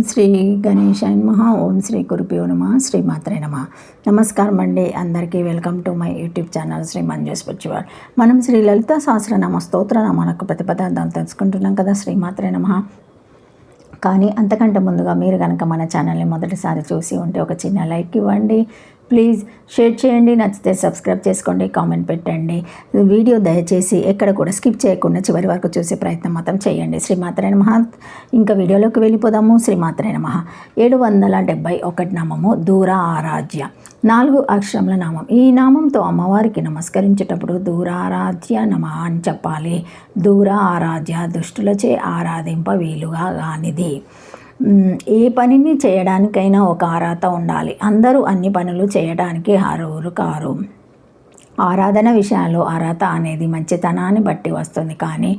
శ్రీ గణేశాయ నమః. ఓం శ్రీ గురుభ్యో నమః. శ్రీమాత్రే నమః. నమస్కారం అండి అందరికీ. Welcome to my YouTube channel Shri Manju spiritual. మనం శ్రీ లలిత సహస్రనామ స్తోత్రనామాలకు ప్రతిపదార్థాలు తెలుసుకుంటున్నాం కదా. శ్రీమాత్రే నమః. కానీ అంతకంటే ముందుగా మీరు కనుక మన ఛానల్ని మొదటిసారి చూసి ఉంటే ఒక చిన్న లైక్ ఇవ్వండి, ప్లీజ్ షేర్ చేయండి, నచ్చితే సబ్స్క్రైబ్ చేసుకోండి, కామెంట్ పెట్టండి. వీడియో దయచేసి ఎక్కడ కూడా స్కిప్ చేయకుండా చివరి వరకు చూసే ప్రయత్నం మాత్రం చేయండి. శ్రీమాత్రే నమః. ఇంకా వీడియోలోకి వెళ్ళిపోదాము. శ్రీమాత్రే నమః. 771 నామము దూర ఆరాధ్య. 4 అక్షరముల నామం. ఈ నామంతో అమ్మవారికి నమస్కరించేటప్పుడు దూరారాధ్య నమః అని చెప్పాలి. దూర ఆరాధ్య దుష్టులచే ఆరాధింప వీలుగా కానిది. ఏ పనిని చేయడానికైనా ఒక అర్హత ఉండాలి. అందరూ అన్ని పనులు చేయడానికి అర్హులు కారు. ఆరాధన విషయాల్లో అర్హత అనేది మంచితనాన్ని బట్టి వస్తుంది, కానీ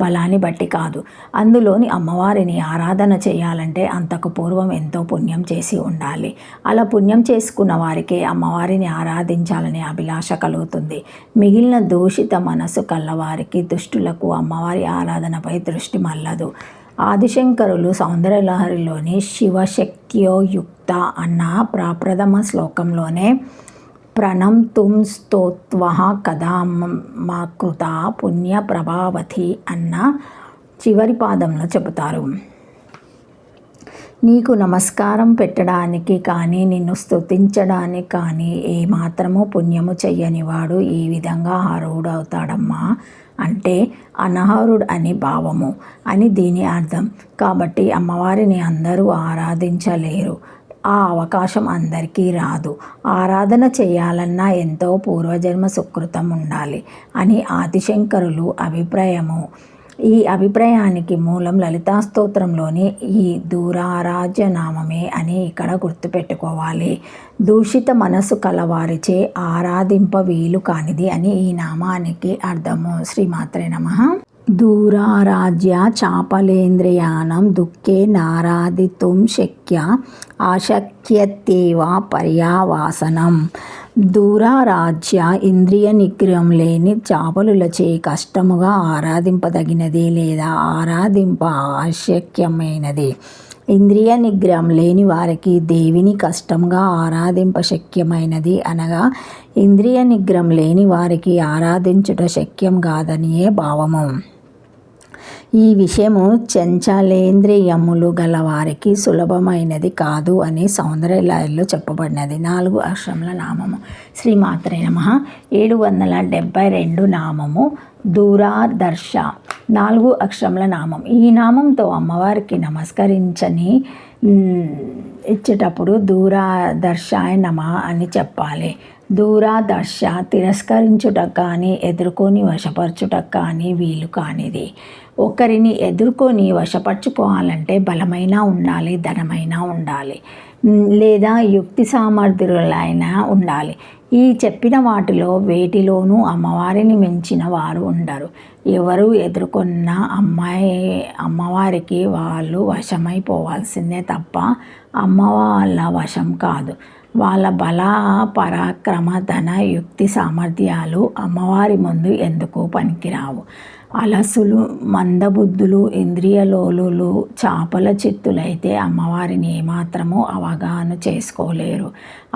బలాన్ని బట్టి కాదు. అందులోని అమ్మవారిని ఆరాధన చేయాలంటే అంతకు పూర్వం ఎంతో పుణ్యం చేసి ఉండాలి. అలా పుణ్యం చేసుకున్న వారికి అమ్మవారిని ఆరాధించాలనే అభిలాష కలుగుతుంది. మిగిలిన దూషిత మనసు కల్లవారికి దుష్టులకు అమ్మవారి ఆరాధనపై దృష్టి మల్లదు. ఆదిశంకరులు సౌందర్యలహరిలోని శివశక్త్యోయుక్త అన్న ప్రప్రథమ శ్లోకంలోనే ప్రణంతుం స్తోత్వః కథామకృత పుణ్య ప్రభావతి అన్న చివరి పాదంలో చెబుతారు. నీకు నమస్కారం పెట్టడానికి కానీ నిన్ను స్తుతించడానికి కానీ ఏమాత్రము పుణ్యము చెయ్యనివాడు ఈ విధంగా అర్హుడవుతాడమ్మా అంటే అనర్హుడు అని భావము అని దీని అర్థం. కాబట్టి అమ్మవారిని అందరూ ఆరాధించలేరు. ఆ అవకాశం అందరికీ రాదు. ఆరాధన చేయాలన్నా ఎంతో పూర్వజన్మ సుకృతం ఉండాలి అని ఆదిశంకరులు అభిప్రాయము. ఈ అభిప్రాయానికి మూలం లలితా స్తోత్రంలోని ఈ దూరారాధ్య నామమే అని ఇక్కడ గుర్తుపెట్టుకోవాలి. దూషిత మనసు కలవారిచే ఆరాధింప వీలు కానిది అని ఈ నామానికి అర్థము. శ్రీమాత్రే నమః. దూరారాధ్య చాపలేంద్రియాణం దుఃఖే నారాధితుం శక్య ఆశక్యత్యేవ పర్యావాసనం. దూరారాధ్య ఇంద్రియ నిగ్రహం లేని చాపలులచే కష్టముగా ఆరాధింపదగినది లేదా ఆరాధింప ఆశక్యమైనది. ఇంద్రియ నిగ్రహం లేని వారికి దేవిని కష్టంగా ఆరాధింప శక్యమైనది అనగా ఇంద్రియ నిగ్రహం లేని వారికి ఆరాధించుట శక్యం కాదనియే భావము. ఈ విషయము చంచలేంద్రియములు గల వారికి సులభమైనది కాదు అని సౌందర్యలహరిలో చెప్పబడినది. 4 అక్షరముల నామము. శ్రీమాత్రే నమః. 772 నామము దూరాదర్శ. 4 అక్షరముల నామం. ఈ నామంతో అమ్మవారికి నమస్కరించని ఇచ్చేటప్పుడు దూరాదర్శాయ నమః అని చెప్పాలి. దూరాదర్శ తిరస్కరించుటకు కానీ ఎదుర్కొని వశపరచుటకు కానీ వీలు కానిది. ఒకరిని ఎదుర్కొని వశపరచుకోవాలంటే బలమైన ఉండాలి, ధనమైనా ఉండాలి, లేదా యుక్తి సామర్థ్యులైనా ఉండాలి. ఈ చెప్పిన వాటిలో వేటిలోనూ అమ్మవారిని మించిన వారు ఉండరు. ఎవరు ఎదుర్కొన్న అమ్మవారికి వాళ్ళు వశమైపోవాల్సిందే తప్ప అమ్మ వాళ్ళ వశం కాదు. వాళ్ళ బల పరాక్రమ ధన యుక్తి సామర్థ్యాలు అమ్మవారి ముందు ఎందుకు పనికిరావు. అలసులు, మందబుద్ధులు, ఇంద్రియలోలులు, చాపల చిత్తులైతే అమ్మవారిని ఏమాత్రమూ అవగాహన చేసుకోలేరు,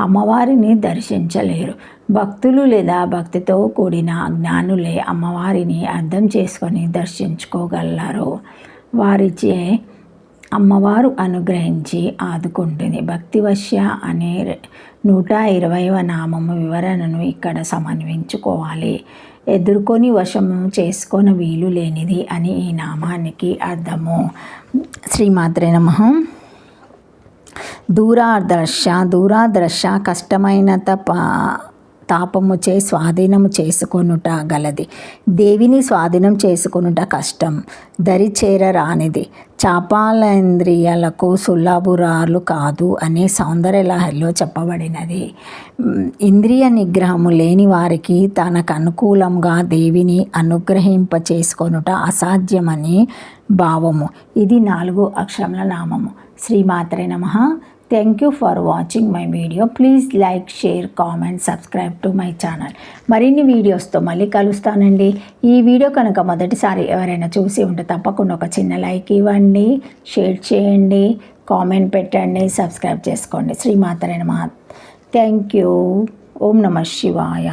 అమ్మవారిని దర్శించలేరు. భక్తులు లేదా భక్తితో కూడిన జ్ఞానులే అమ్మవారిని అర్థం చేసుకొని దర్శించుకోగలరు. వారిచే అమ్మవారు అనుగ్రహించి ఆదుకుంటుంది. భక్తివశ్య అనే 120వ నామము వివరణను ఇక్కడ సమన్వయించుకోవాలి. ఎదుర్కొని వశము చేసుకొని వీలు లేనిది అని ఈ నామానికి అర్థము. శ్రీమాత్రే నమః. దూరాదర్శ కష్టమైన తాపముచే స్వాధీనము చేసుకొనుట గలది. దేవిని స్వాధీనం చేసుకొనుట కష్టం, దరిచేరరానిది. చాపాలేంద్రియాలకు సులభురాలు కాదు అని సౌందర్యలహరిలో చెప్పబడినది. ఇంద్రియ నిగ్రహము లేని వారికి తనకు అనుకూలంగా దేవిని అనుగ్రహింప చేసుకొనుట అసాధ్యమని భావము. ఇది 4 అక్షరముల నామము. శ్రీమాత్రే నమః. Thank you for watching my video. Please like, share, comment, subscribe to my channel. మరిన్ని వీడియోస్తో మళ్ళీ కలుస్తానండి. ఈ వీడియో కనుక మొదటిసారి ఎవరైనా చూసి ఉంటే తప్పకుండా ఒక చిన్న లైక్ ఇవ్వండి, షేర్ చేయండి, కామెంట్ పెట్టండి, సబ్స్క్రైబ్ చేసుకోండి. శ్రీమాత్రే నమః. Thank you. ఓం నమః శివాయ.